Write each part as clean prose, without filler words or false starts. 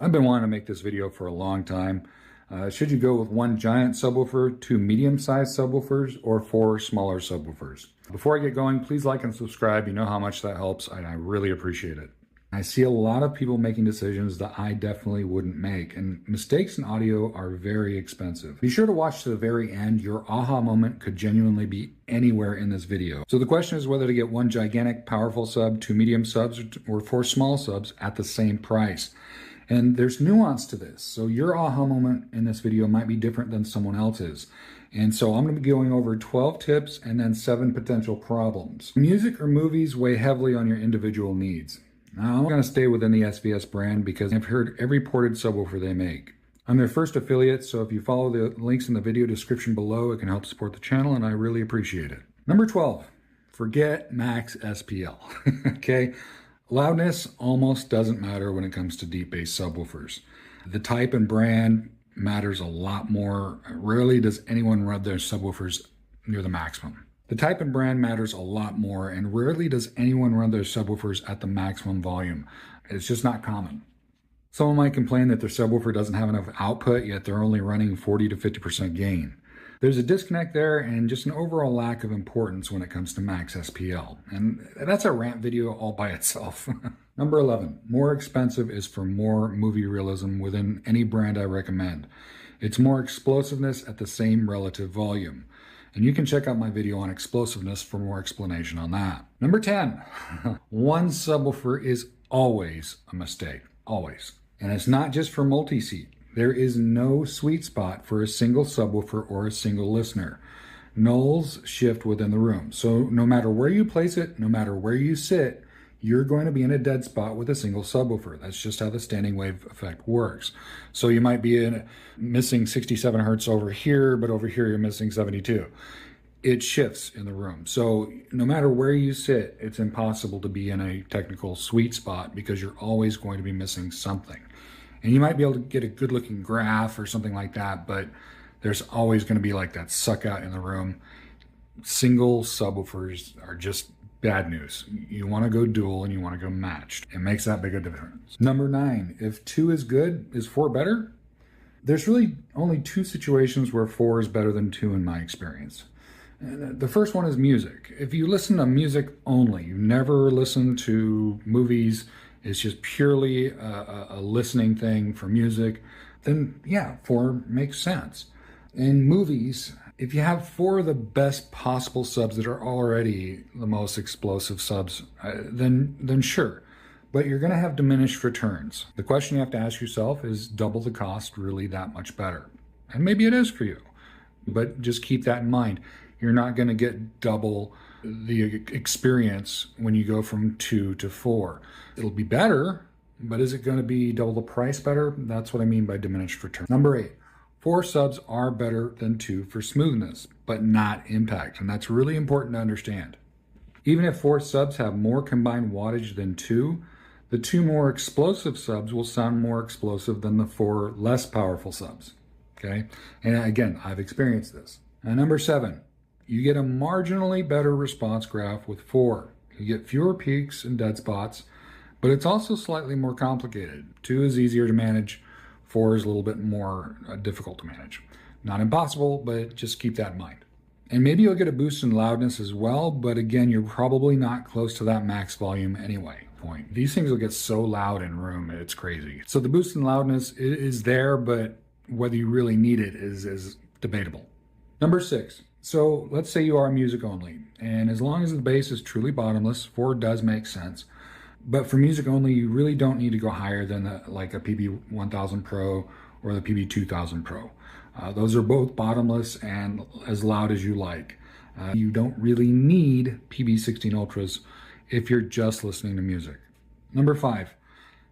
I've been wanting to make this video for a long time. Should you go with one giant subwoofer, two medium-sized subwoofers, or four smaller subwoofers? Before I get going, please like and subscribe. You know how much that helps, and I really appreciate it. I see a lot of people making decisions that I definitely wouldn't make, and mistakes in audio are very expensive. Be sure to watch to the very end. Your aha moment could genuinely be anywhere in this video. So the question is whether to get one gigantic, powerful sub, two medium subs, or four small subs at the same price. And there's nuance to this. So your aha moment in this video might be different than someone else's. And so I'm going to be going over 12 tips and then 7 potential problems. Music or movies weigh heavily on your individual needs. Now, I'm going to stay within the SVS brand because I've heard every ported subwoofer they make. I'm their first affiliate, so if you follow the links in the video description below, it can help support the channel, and I really appreciate it. Number 12, forget max SPL. Okay? Loudness almost doesn't matter when it comes to deep bass subwoofers. The type and brand matters a lot more. Rarely does anyone run their subwoofers near the maximum. The type and brand matters a lot more, and rarely does anyone run their subwoofers at the maximum volume. It's just not common. Someone might complain that their subwoofer doesn't have enough output, yet they're only running 40 to 50% gain. There's a disconnect there and just an overall lack of importance when it comes to max SPL. And that's a rant video all by itself. Number 11, more expensive is for more movie realism within any brand I recommend. It's more explosiveness at the same relative volume. And you can check out my video on explosiveness for more explanation on that. Number 10, one subwoofer is always a mistake, always. And it's not just for multi-seat. There is no sweet spot for a single subwoofer or a single listener. Nulls shift within the room. So no matter where you place it, no matter where you sit, you're going to be in a dead spot with a single subwoofer. That's just how the standing wave effect works. So you might be missing 67 hertz over here, but over here you're missing 72. It shifts in the room. So no matter where you sit, it's impossible to be in a technical sweet spot because you're always going to be missing something. And you might be able to get a good looking graph or something like that, but there's always going to be like that suck out in the room. Single subwoofers are just bad news. You want to go dual and you want to go matched. It makes that big a difference. Number 9, if 2 is good, is 4 better? There's really only 2 situations where 4 is better than 2 in my experience. And the first one is music. If you listen to music only, you never listen to movies, it's just purely a listening thing for music, then yeah, 4 makes sense. In movies, if you have 4 of the best possible subs that are already the most explosive subs, then sure. But you're going to have diminished returns. The question you have to ask yourself is, double the cost really that much better? And maybe it is for you, but just keep that in mind. You're not going to get double the experience when you go from 2 to 4. It'll be better, but is it going to be double the price better? That's what I mean by diminished return. Number 8, 4 subs are better than 2 for smoothness, but not impact. And that's really important to understand. Even if 4 subs have more combined wattage than 2, the 2 more explosive subs will sound more explosive than the 4 less powerful subs. Okay? And again, I've experienced this. And number 7, you get a marginally better response graph with 4. You get fewer peaks and dead spots, but it's also slightly more complicated. 2 is easier to manage. 4 is a little bit more difficult to manage. Not impossible, but just keep that in mind. And maybe you'll get a boost in loudness as well, but again, you're probably not close to that max volume anyway. Point. These things will get so loud in room, it's crazy. So the boost in loudness is there, but whether you really need it is debatable. Number 6. So let's say you are music only, and as long as the bass is truly bottomless, 4 does make sense. But for music only, you really don't need to go higher than like a PB1000 Pro or the PB2000 Pro. Those are both bottomless and as loud as you like. You don't really need PB16 Ultras if you're just listening to music. Number 5,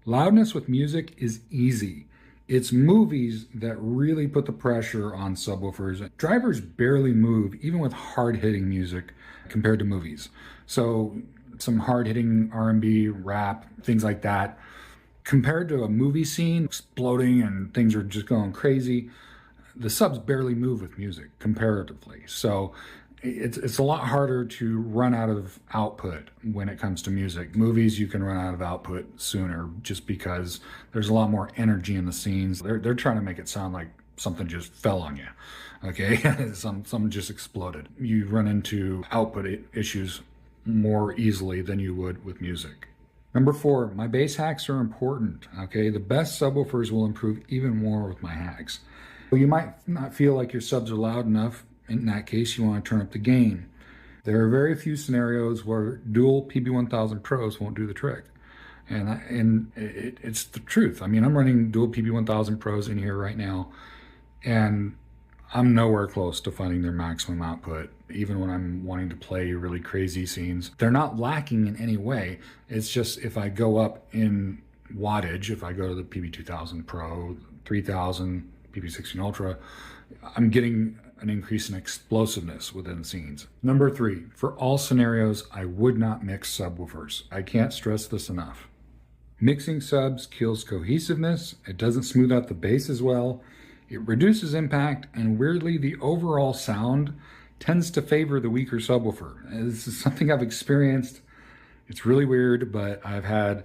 loudness with music is easy. It's movies that really put the pressure on subwoofers. Drivers barely move, even with hard-hitting music, compared to movies. So some hard-hitting R&B, rap, things like that. Compared to a movie scene, exploding and things are just going crazy, the subs barely move with music, comparatively. So it's a lot harder to run out of output when it comes to music. Movies, you can run out of output sooner just because there's a lot more energy in the scenes. They're trying to make it sound like something just fell on you, okay? Something just exploded. You run into output issues more easily than you would with music. Number 4, my bass hacks are important, okay? The best subwoofers will improve even more with my hacks. Well, you might not feel like your subs are loud enough. In that case, you want to turn up the gain. There are very few scenarios where dual PB1000 Pros won't do the trick. And it's the truth. I mean, I'm running dual PB1000 Pros in here right now, and I'm nowhere close to finding their maximum output, even when I'm wanting to play really crazy scenes. They're not lacking in any way. It's just if I go up in wattage, if I go to the PB2000 Pro, 3000, PB16 Ultra, I'm getting an increase in explosiveness within scenes. Number 3, for all scenarios, I would not mix subwoofers. I can't stress this enough. Mixing subs kills cohesiveness, it doesn't smooth out the bass as well, it reduces impact, and weirdly, the overall sound tends to favor the weaker subwoofer. This is something I've experienced. It's really weird, but I've had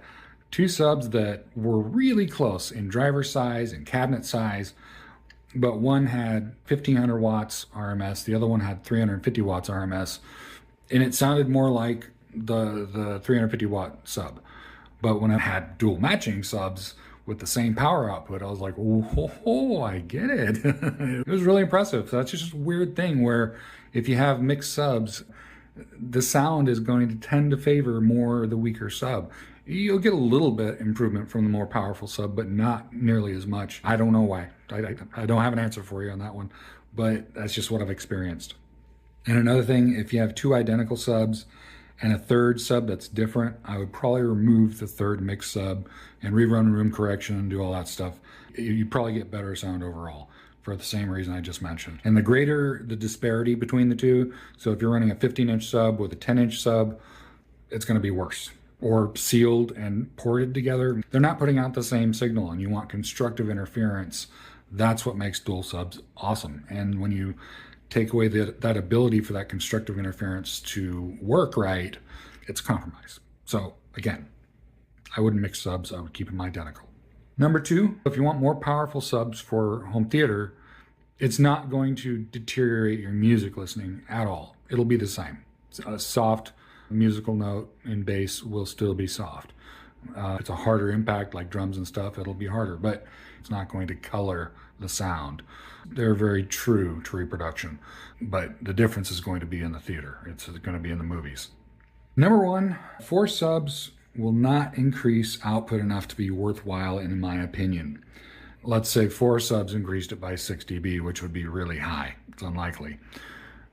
2 subs that were really close in driver size and cabinet size, but one had 1500 watts RMS, the other one had 350 watts RMS, and it sounded more like the 350 watt sub. But when I had dual matching subs with the same power output, I was like, oh, I get it. It was really impressive. So that's just a weird thing where if you have mixed subs, the sound is going to tend to favor more the weaker sub. You'll get a little bit improvement from the more powerful sub, but not nearly as much. I don't know why. I don't have an answer for you on that one, but that's just what I've experienced. And another thing, if you have 2 identical subs and a third sub that's different, I would probably remove the third mixed sub and rerun room correction and do all that stuff. You probably get better sound overall for the same reason I just mentioned. And the greater the disparity between the two, so if you're running a 15-inch sub with a 10-inch sub, it's going to be worse. Or sealed and ported together, they're not putting out the same signal, and you want constructive interference. That's what makes dual subs awesome. And when you take away that ability for that constructive interference to work right, it's a compromise. So again, I wouldn't mix subs, I would keep them identical. Number 2, if you want more powerful subs for home theater, it's not going to deteriorate your music listening at all. It'll be the same. A soft musical note in bass will still be soft. It's a harder impact like drums and stuff, it'll be harder, but it's not going to color the sound. They're very true to reproduction, but the difference is going to be in the theater. It's going to be in the movies. Number 1, 4 subs will not increase output enough to be worthwhile in my opinion. Let's say 4 subs increased it by 6 dB, which would be really high. It's unlikely.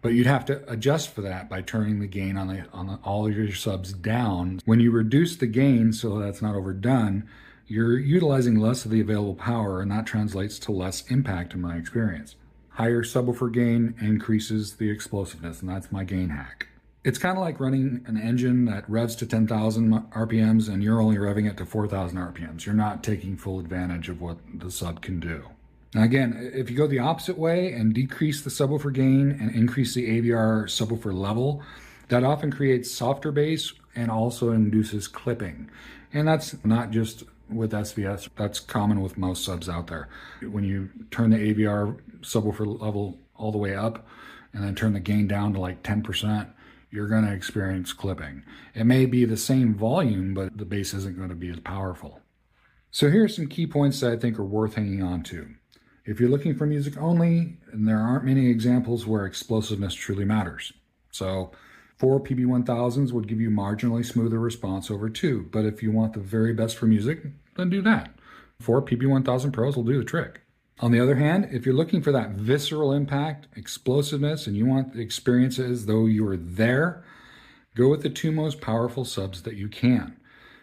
But you'd have to adjust for that by turning the gain on all of your subs down. When you reduce the gain so that's not overdone, you're utilizing less of the available power, and that translates to less impact in my experience. Higher subwoofer gain increases the explosiveness, and that's my gain hack. It's kind of like running an engine that revs to 10,000 RPMs and you're only revving it to 4,000 RPMs. You're not taking full advantage of what the sub can do. Now again, if you go the opposite way and decrease the subwoofer gain and increase the AVR subwoofer level, that often creates softer bass and also induces clipping. And that's not just with SVS, that's common with most subs out there. When you turn the AVR subwoofer level all the way up and then turn the gain down to like 10%, you're going to experience clipping. It may be the same volume, but the bass isn't going to be as powerful. So here are some key points that I think are worth hanging on to. If you're looking for music only, and there aren't many examples where explosiveness truly matters. So 4 PB1000s would give you marginally smoother response over 2, but if you want the very best for music, then do that. 4 PB1000 Pros will do the trick. On the other hand, if you're looking for that visceral impact, explosiveness, and you want to experience it as though you were there, go with the 2 most powerful subs that you can.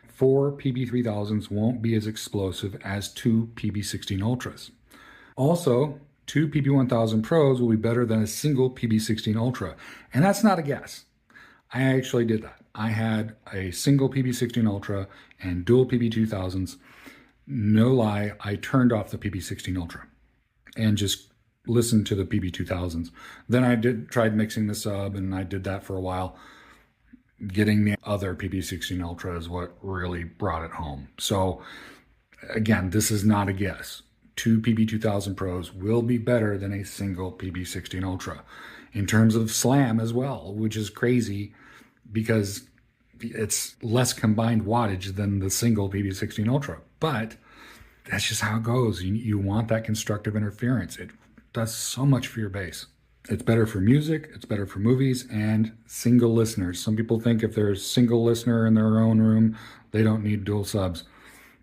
4 PB3000s won't be as explosive as 2 PB16 Ultras. Also, 2 PB1000 Pros will be better than a single PB16 Ultra. And that's not a guess. I actually did that. I had a single PB16 Ultra and dual PB2000s. No lie, I turned off the PB16 Ultra and just listen to the PB2000s. Then I tried mixing the sub, and I did that for a while. Getting the other PB16 Ultra is what really brought it home. So again, this is not a guess. 2 PB2000 Pros will be better than a single PB16 Ultra in terms of slam as well, which is crazy because it's less combined wattage than the single PB16 Ultra. But that's just how it goes. You want that constructive interference. It does so much for your bass. It's better for music, it's better for movies, and single listeners. Some people think if they're a single listener in their own room, they don't need dual subs.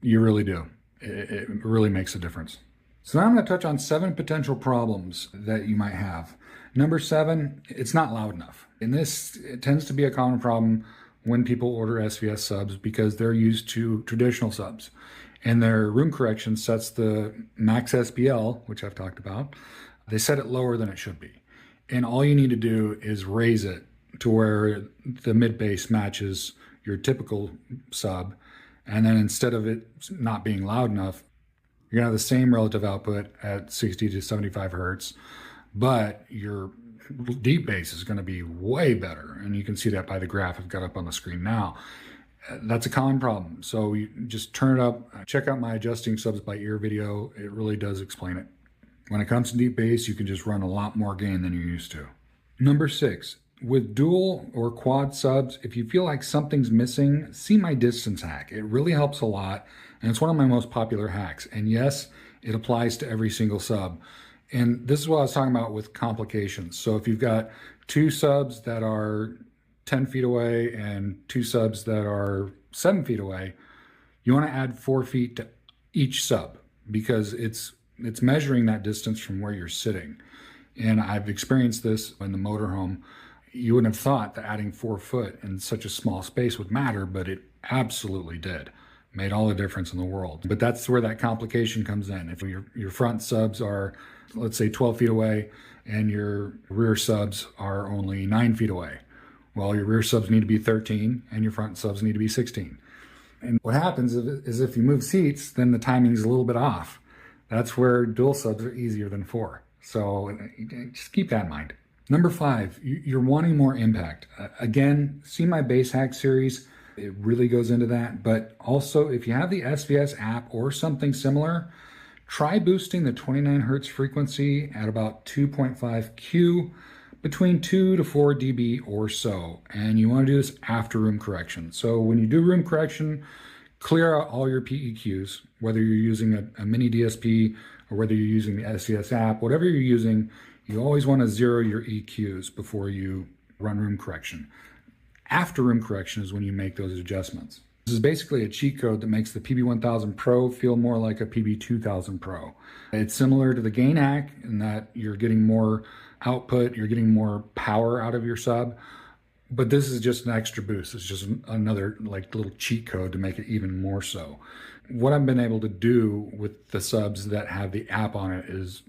You really do. It really makes a difference. So now I'm going to touch on 7 potential problems that you might have. Number 7, it's not loud enough. And it tends to be a common problem when people order SVS subs because they're used to traditional subs. And their room correction sets the max SPL, which I've talked about, they set it lower than it should be. And all you need to do is raise it to where the mid bass matches your typical sub. And then instead of it not being loud enough, you're gonna have the same relative output at 60 to 75 Hertz, but your deep bass is gonna be way better. And you can see that by the graph I've got up on the screen now. That's a common problem. So you just turn it up, check out my adjusting subs by ear video. It really does explain it. When it comes to deep bass, you can just run a lot more gain than you're used to. Number 6, with dual or quad subs, if you feel like something's missing, see my distance hack. It really helps a lot, and it's one of my most popular hacks. And yes, it applies to every single sub. And this is what I was talking about with complications. So if you've got 2 subs that are 10 feet away and 2 subs that are 7 feet away, you want to add 4 feet to each sub because it's measuring that distance from where you're sitting. And I've experienced this in the motorhome. You wouldn't have thought that adding 4 foot in such a small space would matter, but it absolutely did. Made all the difference in the world. But that's where that complication comes in. If your front subs are, let's say 12 feet away and your rear subs are only 9 feet away, well, your rear subs need to be 13 and your front subs need to be 16. And what happens is if you move seats, then the timing's a little bit off. That's where dual subs are easier than 4. So just keep that in mind. Number 5, you're wanting more impact. Again, see my bass hack series. It really goes into that. But also, if you have the SVS app or something similar, try boosting the 29 Hertz frequency at about 2.5 Q between 2 to 4 dB or so. And you want to do this after room correction. So when you do room correction, clear out all your PEQs, whether you're using a mini DSP or whether you're using the SVS app, whatever you're using, you always want to zero your EQs before you run room correction. After room correction is when you make those adjustments. This is basically a cheat code that makes the PB1000 Pro feel more like a PB2000 Pro. It's similar to the gain hack in that you're getting more output, you're getting more power out of your sub. But this is just an extra boost. It's just another little cheat code to make it even more so. What I've been able to do with the subs that have the app on it is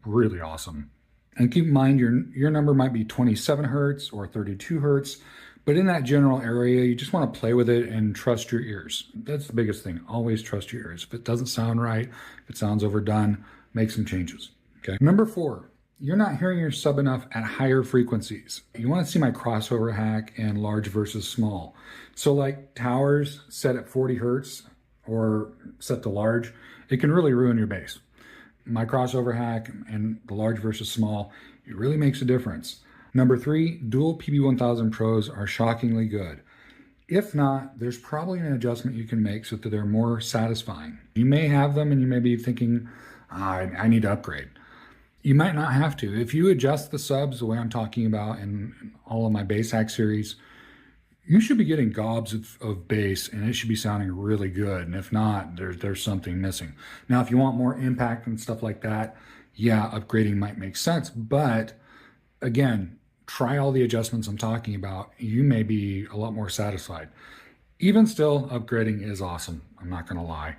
really awesome. And keep in mind, your number might be 27 Hertz or 32 Hertz, but in that general area, you just want to play with it and trust your ears. That's the biggest thing. Always trust your ears. If it doesn't sound right, if it sounds overdone, make some changes. Okay. Number 4. You're not hearing your sub enough at higher frequencies. You want to see my crossover hack and large versus small. So like towers set at 40 Hertz or set to large, it can really ruin your bass. My crossover hack and the large versus small, it really makes a difference. Number 3, dual PB1000 Pros are shockingly good. If not, there's probably an adjustment you can make so that they're more satisfying. You may have them and you may be thinking, I need to upgrade. You might not have to. If you adjust the subs the way I'm talking about in all of my bass hack series, you should be getting gobs of bass and it should be sounding really good. And if not, there's something missing. Now, if you want more impact and stuff like that, yeah, upgrading might make sense. But again, try all the adjustments I'm talking about. You may be a lot more satisfied. Even still, upgrading is awesome. I'm not going to lie.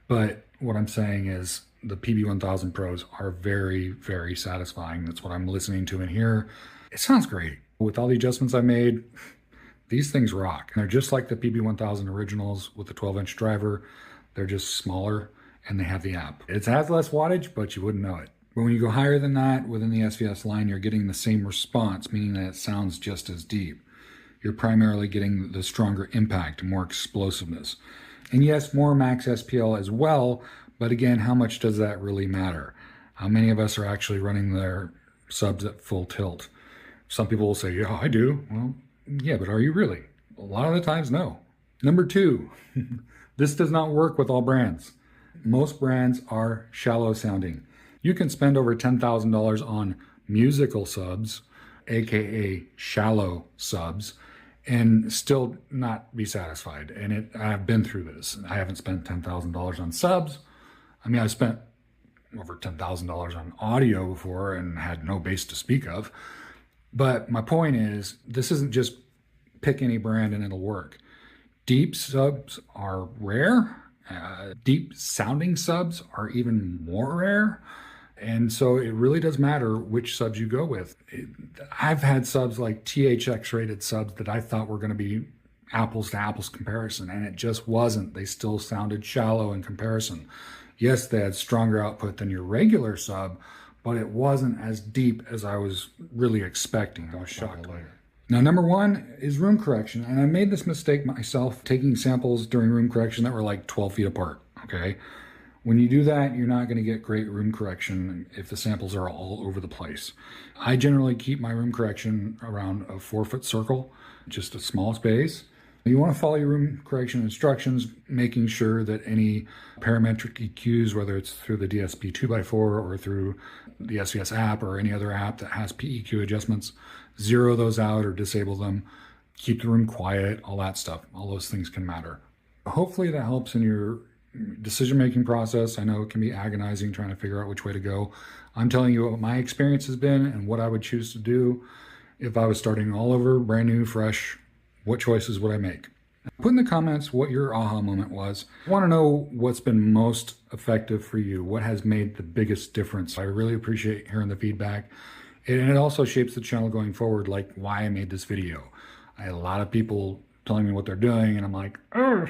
But what I'm saying is the PB1000 Pros are very, very satisfying. That's what I'm listening to in here. It sounds great. With all the adjustments I made, these things rock. They're just like the PB1000 originals with the 12-inch driver. They're just smaller and they have the app. It has less wattage, but you wouldn't know it. But when you go higher than that within the SVS line, you're getting the same response, meaning that it sounds just as deep. You're primarily getting the stronger impact, more explosiveness. And yes, more max SPL as well, but again, how much does that really matter? How many of us are actually running their subs at full tilt? Some people will say, yeah, I do. Well, yeah, but are you really? A lot of the times, no. Number 2, this does not work with all brands. Most brands are shallow sounding. You can spend over $10,000 on musical subs, aka shallow subs, and still not be satisfied. And I've been through this. I haven't spent $10,000 on subs. I mean, I've spent over $10,000 on audio before and had no bass to speak of. But my point is, this isn't just pick any brand and it'll work. Deep subs are rare. Deep sounding subs are even more rare. And so it really does matter which subs you go with. I've had subs like THX rated subs that I thought were going to be apples to apples comparison, and it just wasn't. They still sounded shallow in comparison. Yes, they had stronger output than your regular sub, but it wasn't as deep as I was really expecting. I was shocked later. Now, number 1 is room correction. And I made this mistake myself, taking samples during room correction that were like 12 feet apart, okay? When you do that, you're not going to get great room correction if the samples are all over the place. I generally keep my room correction around a 4-foot circle, just a small space. You want to follow your room correction instructions, making sure that any parametric EQs, whether it's through the DSP 2x4 or through the SVS app or any other app that has PEQ adjustments, zero those out or disable them. Keep the room quiet, all that stuff. All those things can matter. Hopefully that helps in your decision-making process. I know it can be agonizing trying to figure out which way to go. I'm telling you what my experience has been and what I would choose to do if I was starting all over, brand new, fresh. What choices would I make? Put in the comments what your aha moment was. I want to know what's been most effective for you. What has made the biggest difference? I really appreciate hearing the feedback. And it also shapes the channel going forward, like why I made this video. I had a lot of people telling me what they're doing, and I'm like, oh,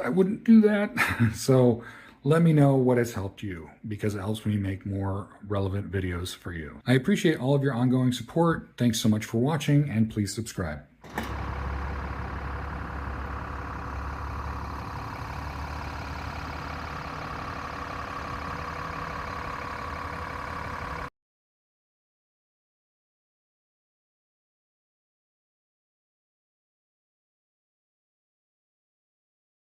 I wouldn't do that. So let me know what has helped you, because it helps me make more relevant videos for you. I appreciate all of your ongoing support. Thanks so much for watching, and please subscribe.